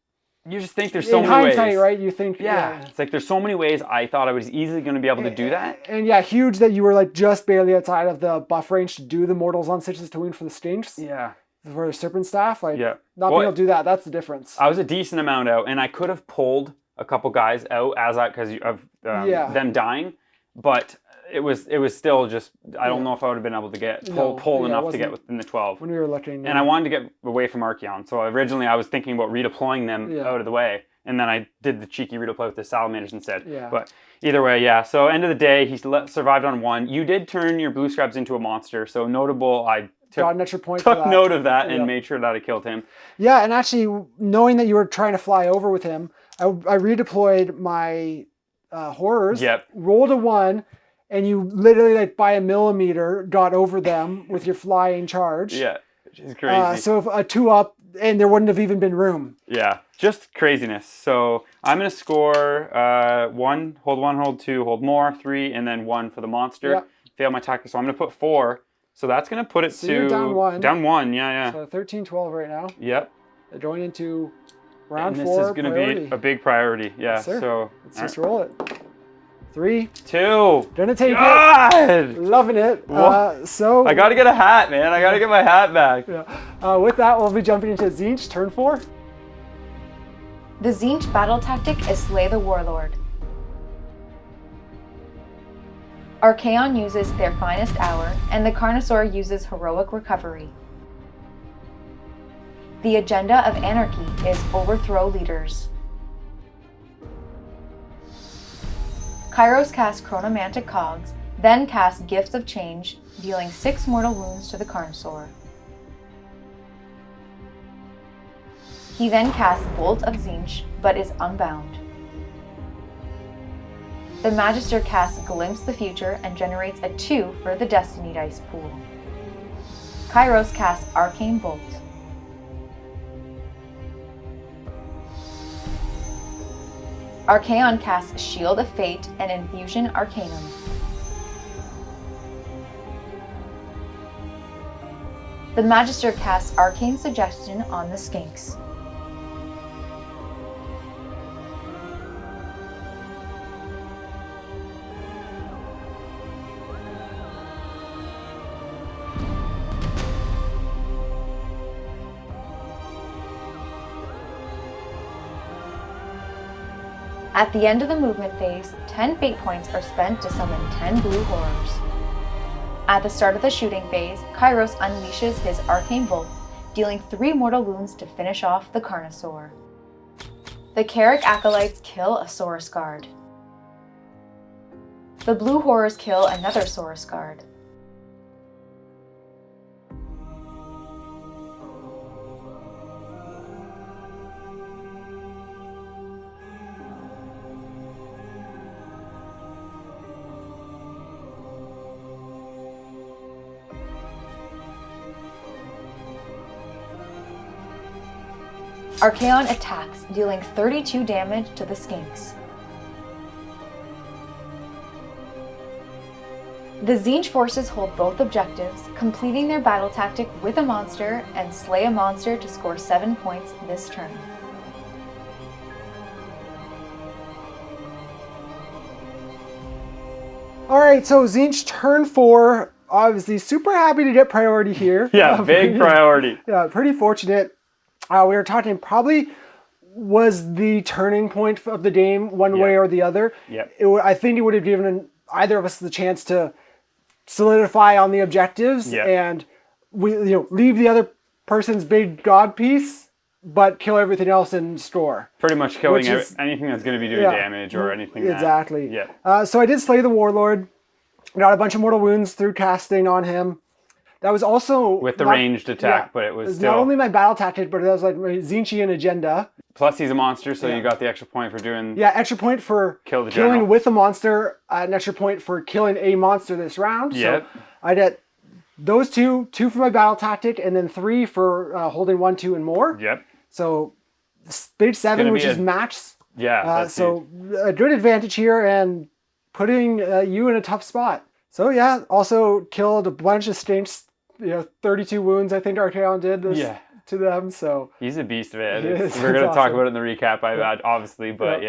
You just think there's so many ways. In hindsight, right? You think, it's like there's so many ways I thought I was easily going to be able to do that. And huge that you were just barely outside of the buff range to do the Mortals on 6s to wound for the Skinks. Yeah. For the Serpent Staff, not being able to do that, that's the difference. I was a decent amount out, and I could have pulled a couple guys out because of them dying, but it was still just, I don't know if I would have been able to pull enough to get within the 12. When we were looking. And I wanted to get away from Archaon, so originally I was thinking about redeploying them out of the way and then I did the cheeky read play with the salamanders instead. Yeah. But either way, yeah. So end of the day, he survived on 1. You did turn your blue scraps into a monster, so notable. I got an extra point for took that. note of that and made sure that I killed him. Yeah, and actually, knowing that you were trying to fly over with him, I redeployed my horrors. Yep. Rolled a 1, and you literally, like, by a millimeter, got over them with your flying charge. Yeah, which is crazy. So if a 2 up, and there wouldn't have even been room. Yeah, just craziness. So I'm going to score 1, hold 1, hold 2, hold more, 3, and then 1 for the monster. Yep. Fail my tactic, so I'm going to put 4. So that's going to put it So to... you're down 1. Down 1, yeah. So 13-12 right now. Yep. They're going into round and 4 this is going to be a big priority. Yeah, Yes, sir. so... Let's just roll it. 3. 2. Gonna take God! it. Loving it. So I got to get a hat, man. I got to get my hat back. yeah. With that, we'll be jumping into Tzeentch, turn 4. The Tzeentch battle tactic is Slay the Warlord. Archaon uses their finest hour, and the Carnosaur uses heroic recovery. The agenda of Anarchy is overthrow leaders. Kairos casts Chronomantic Cogs, then casts Gifts of Change, dealing 6 mortal wounds to the Carnosaur. He then casts Bolt of Tzeentch, but is unbound. The Magister casts Glimpse the Future and generates a 2 for the Destiny Dice pool. Kairos casts Arcane Bolt. Archaon casts Shield of Fate and Infusion Arcanum. The Magister casts Arcane Suggestion on the Skinks. At the end of the movement phase, 10 fate points are spent to summon 10 blue horrors. At the start of the shooting phase, Kairos unleashes his Arcane Bolt, dealing 3 mortal wounds to finish off the Carnosaur. The Carrick Acolytes kill a Saurus Guard. The blue horrors kill another Saurus Guard. Archaon attacks, dealing 32 damage to the Skinks. The Tzeentch forces hold both objectives, completing their battle tactic with a monster and slay a monster to score 7 points this turn. Alright, so Tzeentch turn 4. Obviously super happy to get priority here. Yeah, big priority. Yeah, pretty fortunate. We were talking probably was the turning point of the game one way or the other. Yep. I think it would have given either of us the chance to solidify on the objectives and we leave the other person's big god piece, but kill everything else in store. Pretty much killing anything that's going to be doing damage or anything. Exactly. Yeah. So I did slay the Warlord. Got a bunch of mortal wounds through casting on him. That was also with the ranged attack, but it was still not only my battle tactic, but it was like my Tzeentchian agenda. Plus, he's a monster, so you got the extra point for doing. Yeah, extra point for killing with a monster. An extra point for killing a monster this round. Yep. So I did those 2 for my battle tactic, and then 3 for holding 1, 2, and more. Yep. So stage 7, which is max. Yeah. So a good advantage here, and putting you in a tough spot. So yeah, also killed a bunch of stinks. 32 wounds I think Archaon did to them. So he's a beast, man. We're gonna talk about it in the recap, obviously, but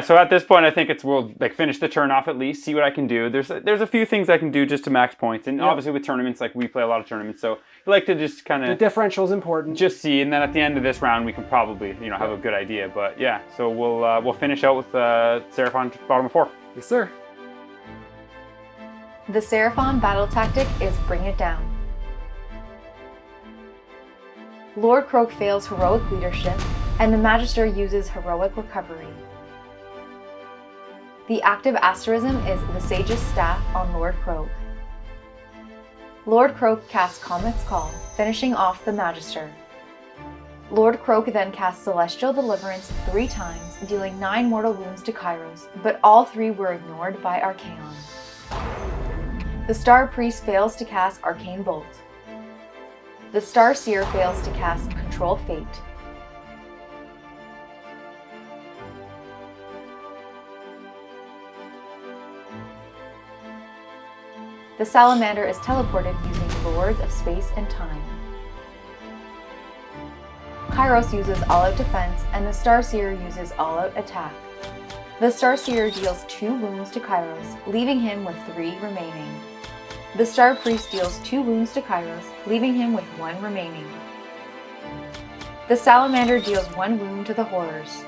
so at this point, I think we'll finish the turn off at least, see what I can do. There's a few things I can do just to max points, and obviously with tournaments, we play a lot of tournaments, so I like to just kind of the differential is important. Just see, and then at the end of this round, we can probably have a good idea. But yeah, so we'll finish out with Seraphon bottom of 4. Yes, sir. The Seraphon battle tactic is Bring It Down. Lord Kroak fails heroic leadership, and the Magister uses Heroic Recovery. The active asterism is the Sage's Staff on Lord Kroak. Lord Kroak casts Comet's Call, finishing off the Magister. Lord Kroak then casts Celestial Deliverance 3 times, dealing 9 mortal wounds to Kairos, but all 3 were ignored by Archaon. The Star Priest fails to cast Arcane Bolt. The Star Seer fails to cast Control Fate. The Salamander is teleported using Lords of Space and Time. Kairos uses All-Out Defense, and the Starseer uses All-Out Attack. The Starseer deals 2 wounds to Kairos, leaving him with 3 remaining. The Star Priest deals 2 wounds to Kairos, leaving him with 1 remaining. The Salamander deals 1 wound to the Horrors.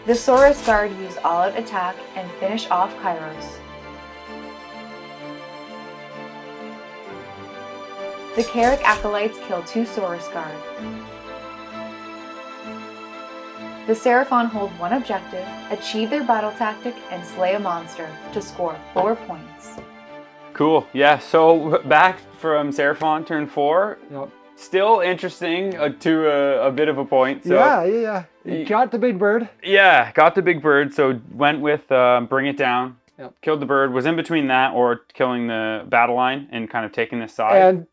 The Saurus Guard use All-Out Attack and finish off Kairos. The Carrick Acolytes kill 2 Saurus Guard. The Seraphon hold 1 objective, achieve their battle tactic, and slay a monster to score 4 points. Cool. Yeah, so back from Seraphon turn 4. Yep. Still interesting to a bit of a point. So, yeah. You got the big bird. Yeah, got the big bird. So went with Bring It Down. Yep. Killed the bird. Was in between that or killing the battle line and kind of taking this side. And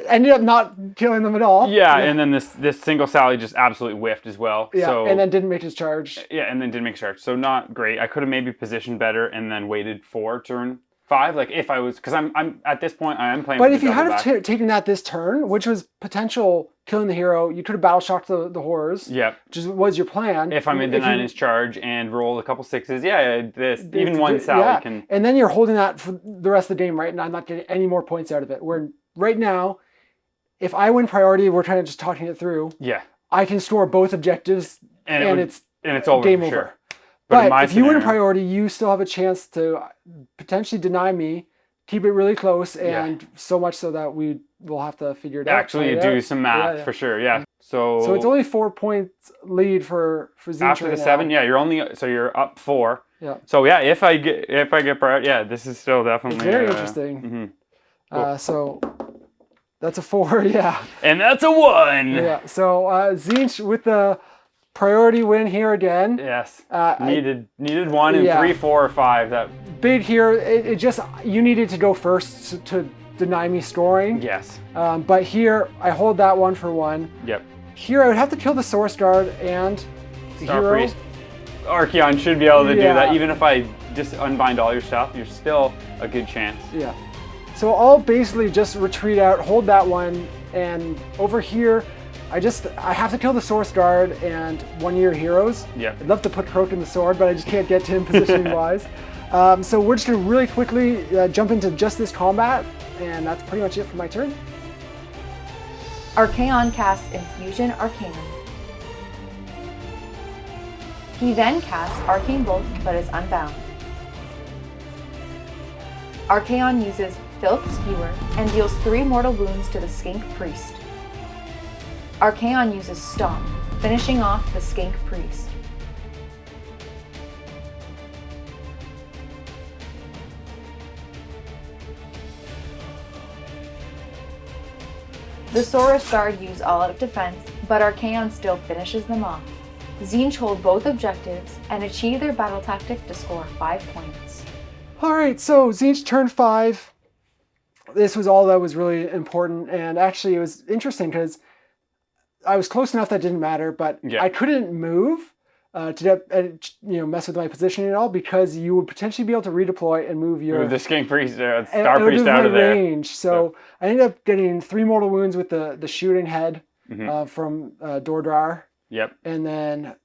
ended up not killing them at all. Yeah, and then this single sally just absolutely whiffed as well. Yeah, so, and then didn't make his charge. Yeah, and then didn't make a charge. So not great. I could have maybe positioned better and then waited for turn 5. Like if I was, because I'm at this point I am playing. But if you had have taken that this turn, which was potential killing the hero, you could have battle shocked the horrors. Yep. Which was your plan. If I'm in the 9-inch charge and roll a couple 6s, even one sally can. And then you're holding that for the rest of the game, right? And I'm not getting any more points out of it. Where right now, if I win priority, we're trying to just talking it through. Yeah. I can score both objectives, and it's over. Game for over. Sure. But if you win priority, you still have a chance to potentially deny me, keep it really close, and so much so that we will have to figure it out. Actually do some math for sure. Yeah. So it's only 4 points lead for Tzeentch after the 7. Yeah, you're up 4. Yeah. So yeah, if I get priority, this is still definitely it's very interesting. Mm-hmm. Cool. So that's a 4. Yeah. And that's a 1. Yeah. So Tzeentch with the priority win here again. Yes. Needed 1 and 3, 4, or 5. That big here. It just you needed to go first to deny me scoring. Yes. But here I hold that 1 for 1. Yep. Here I would have to kill the Source Guard and the Star hero. Priest. Archaon should be able to do that. Even if I just unbind all your stuff, you're still a good chance. Yeah. So I'll basically just retreat out, hold that 1, and over here I have to kill the Source Guard and 1 of your heroes. Yeah. I'd love to put Kroak in the sword, but I just can't get to him positioning wise. So we're just going to really quickly jump into just this combat, and that's pretty much it for my turn. Archaon casts Infusion Arcanum. He then casts Arcane Bolt, but is unbound. Archaon uses Filth Skewer and deals 3 mortal wounds to the Skink Priest. Archaon uses Stomp, finishing off the Skink Priest. The Saurus Guard use all-out defense, but Archaon still finishes them off. Tzeentch hold both objectives and achieve their battle tactic to score 5 points. Alright, so Tzeentch turn 5. This was all that was really important, and actually it was interesting because I was close enough that it didn't matter, but I couldn't move to mess with my positioning at all because you would potentially be able to redeploy and move your... Move the Skink Priest, Star Priest out of there. Range. So I ended up getting 3 mortal wounds with the shooting head from Dordrar. Yep. And then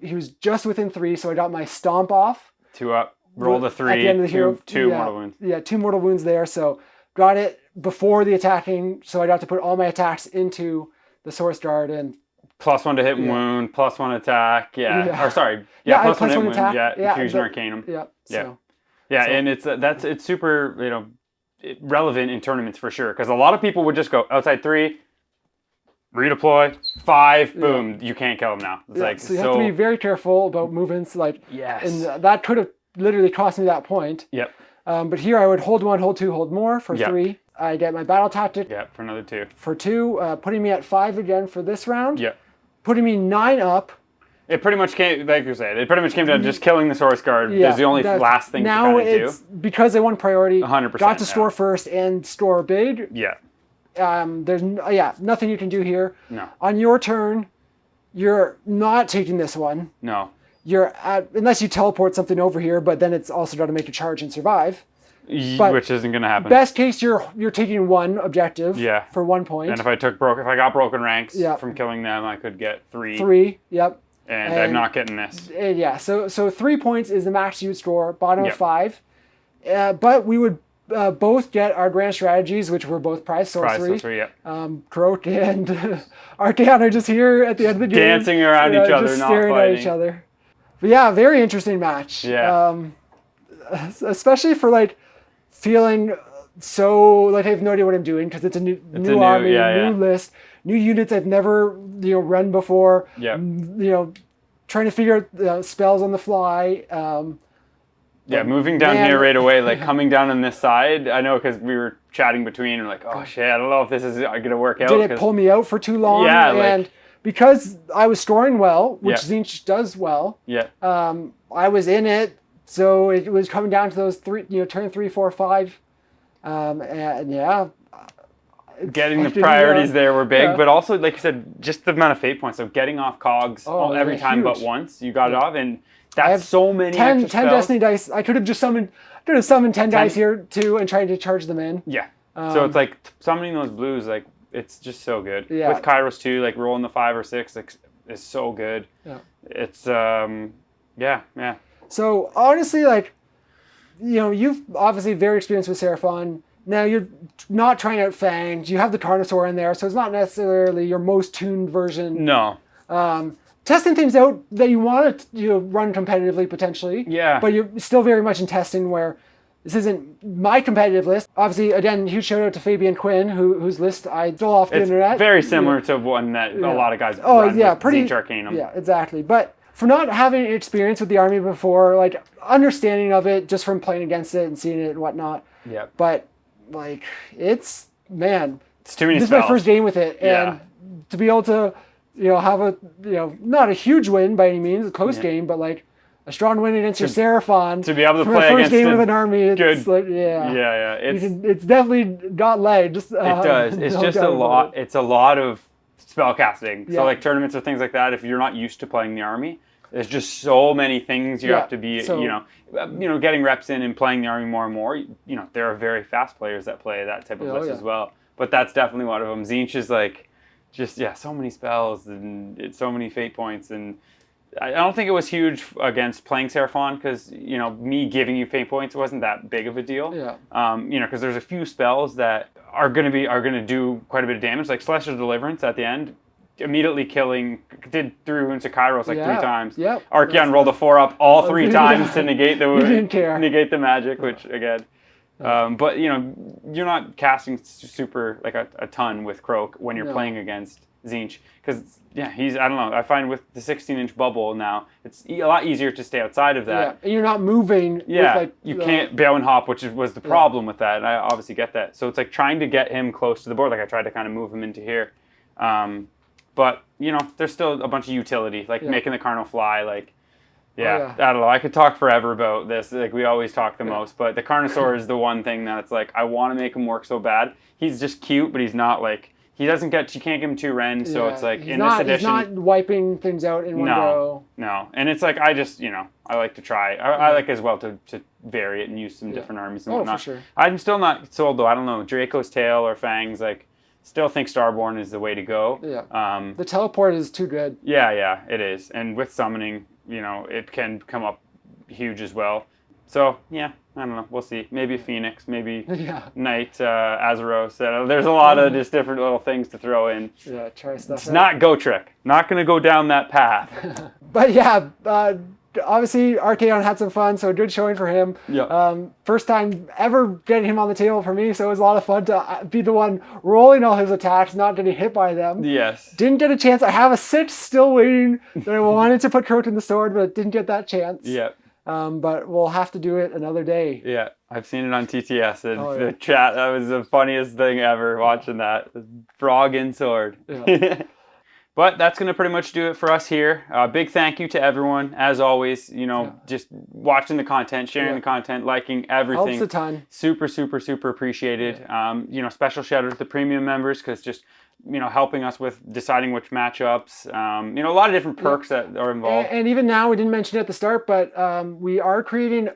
he was just within 3, so I got my Stomp off. 2 up. Roll the 3, at the end of the hero. two mortal wounds. Yeah, 2 mortal wounds there. So got it before the attacking, so I got to put all my attacks into the Source Guard and +1 to hit and wound, +1 attack. Or sorry. Yeah, +1 hit and wound. attack. Yeah, Infusion Arcanum. Yeah. So Yeah, So- and it's super, relevant in tournaments for sure. Because a lot of people would just go outside 3, redeploy, 5, boom, you can't kill them now. It's so you have to be very careful about movements. Yes. And that could have literally cost me that point. Yep. But here I would hold 1, hold 2, hold more for Yep. 3. I get my battle tactic Yep, for another 2. for 2, putting me at 5 again for this round. Yep. Putting me 9 up. It pretty much came, like you said, it pretty much came down to just killing the source guard. Yeah, is the only last thing to now kind of do. it's because I won priority. 100%, Got to yeah. store first and store big. Yeah. There's nothing you can do here. No. On your turn, you're not taking this one. No. You're at, unless you teleport something over here, but then it's also got to make a charge and survive. But Which isn't going to happen. Best case, you're taking 1 objective. Yeah. For 1 point. And if I got broken ranks Yeah. from killing them, I could get 3. 3. Yep. And I'm not getting this. Yeah. So 3 points is the max you would store. Bottom Yep. of 5. But we would both get our grand strategies, which were both prize sorcery. Prize sorcery, yep. Kroak and Archaon are just here at the end of the game. Dancing around each other, just not staring fighting. at each other. But yeah, very interesting match. Yeah. Especially for feeling so I have no idea what I'm doing because it's a new army, new list, new units I've never run before. Yeah. Trying to figure out spells on the fly. Moving down here right away, coming down on this side. I know because we were chatting between and oh shit, I don't know if this is going to work out. Did it pull me out for too long? Yeah, and because I was storing well, which Tzeentch does well. Yeah. I was in it, so it was coming down to those 3, turn 3, 4, 5, and yeah. Getting the priorities there were big, but also, like you said, just the amount of fate points. So getting off cogs every time but once, you got it off, and that's so many 10 extra spells. Destiny dice. I could have just summoned 10 dice here too and tried to charge them in. Yeah. So it's summoning those blues, it's just so good. Yeah. With Kairos too, rolling the 5 or 6 is so good. Yeah. It's yeah. So honestly, you've obviously very experienced with Seraphon. Now you're not trying out Fangs. You have the Carnosaur in there, so it's not necessarily your most tuned version. No. Testing things out that you want to run competitively potentially. Yeah. But you're still very much in testing where this isn't my competitive list. Obviously, again, huge shout out to Fabian Quinn, whose list I stole off the internet. It's very similar to one that a lot of guys run with pretty Tzeentch Archaon. Yeah, exactly. But for not having experience with the army before, understanding of it just from playing against it and seeing it and whatnot. Yeah. But it's too many spells. This is my first game with it, and to be able to have a not a huge win by any means, a close game, but a strong win against your Seraphon. To be able to for play my first against game with an army, it's good. yeah. It's It's definitely got legs. it does. It's just a lot. It's a lot of spell casting. So tournaments or things like that. If you're not used to playing the army, there's just so many things you have to be. Getting reps in and playing the army more and more. There are very fast players that play that type of list as well. But that's definitely one of them. Tzeentch is so many spells and it's so many fate points, and I don't think it was huge against playing Seraphon because me giving you fate points wasn't that big of a deal. Because there's a few spells that are gonna do quite a bit of damage, like Celestial Deliverance at the end. Immediately did 3 wounds to Kairos 3 times. Yep. Archaon rolled a 4 up all 3 times to negate the didn't care. negate the magic, which again. But you're not casting super a ton with Kroak when you're playing against Tzeentch because he's I don't know. I find with the 16-inch bubble now it's a lot easier to stay outside of that. Yeah, and you're not moving. Yeah, you can't bow and hop, which was the problem with that. And I obviously get that. So it's trying to get him close to the board. I tried to kind of move him into here. But there's still a bunch of utility, making the Carno fly, I don't know. I could talk forever about this. We always talk the most, but the Carnosaur is the one thing that's I want to make him work so bad. He's just cute, but he's not you can't give him 2 Ren, so it's in this edition. He's not wiping things out in one go. No. And it's I just, I like to try. I like as well to vary it and use some different armies and whatnot. For sure. I'm still not sold though. I don't know. Draco's Tail or Fangs, still think Starborne is the way to go. Yeah. The teleport is too good. Yeah, it is. And with summoning, it can come up huge as well. So, I don't know. We'll see. Maybe a Phoenix, maybe Knight, Azeroth. There's a lot of just different little things to throw in. Yeah, try stuff It's not Go Trick. Not going to go down that path. But obviously Archaon had some fun, so a good showing for him. Yeah. First time ever getting him on the table for me, so it was a lot of fun to be the one rolling all his attacks, not getting hit by them. Yes. Didn't get a chance. I have a 6 still waiting that I wanted to put Kroak in the sword, but didn't get that chance. Yeah. But we'll have to do it another day. Yeah, I've seen it on TTS and the chat. That was the funniest thing ever watching that. Frog and sword. Yeah. But that's going to pretty much do it for us here. Big thank you to everyone, as always. Just watching the content, sharing the content, liking everything. Helps a ton. Super, super, super appreciated. Yeah. Special shout out to the premium members because just helping us with deciding which matchups. A lot of different perks that are involved. And even now, we didn't mention it at the start, but we are creating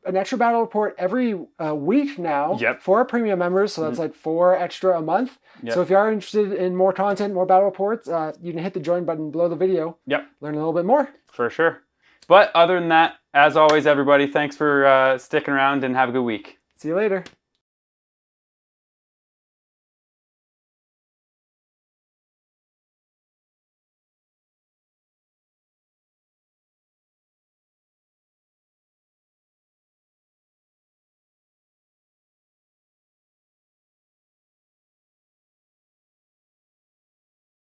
an extra battle report every week now for our premium members. So that's like 4 extra a month. Yep. So if you are interested in more content, more battle reports, you can hit the join button below the video. Yep. Learn a little bit more. For sure. But other than that, as always, everybody, thanks for sticking around and have a good week. See you later.